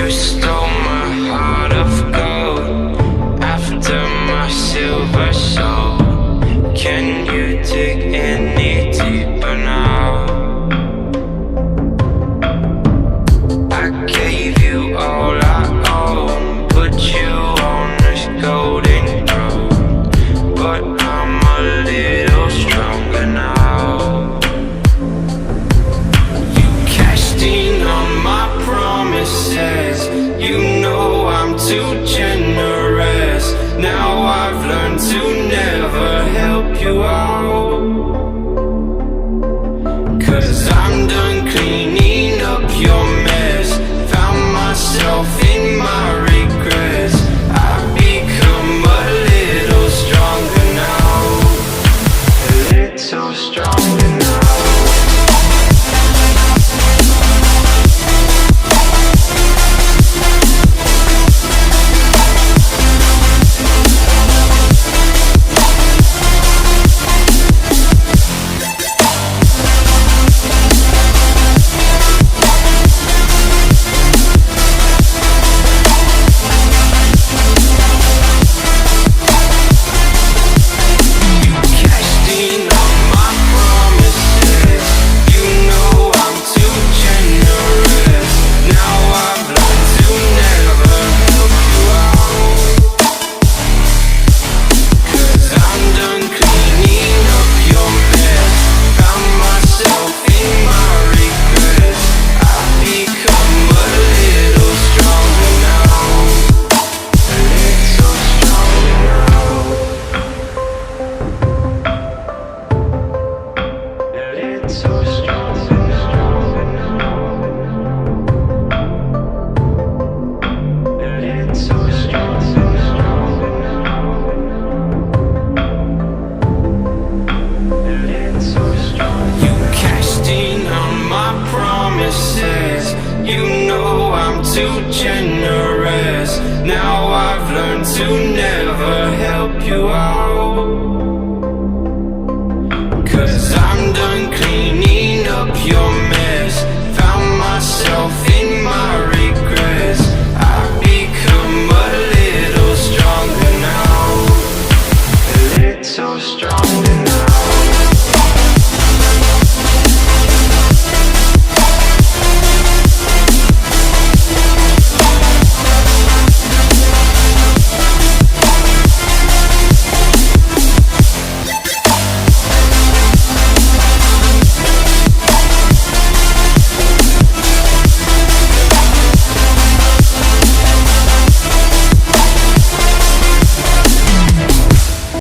You stole my heart of gold after my silver soul. Can you dig any deeper now? I gave you all I own, put you on this golden throne, but I'm a little stronger now. You cashed in on my promises, you know I'm too generous. Now I've learned to never help you out, 'cause I'm done cleaning up your mess. Found myself in my regrets. I've become a little stronger now, a little stronger now. You know I'm too generous. Now I've learned to never help you out, 'cause I'm done cleaning up your mess.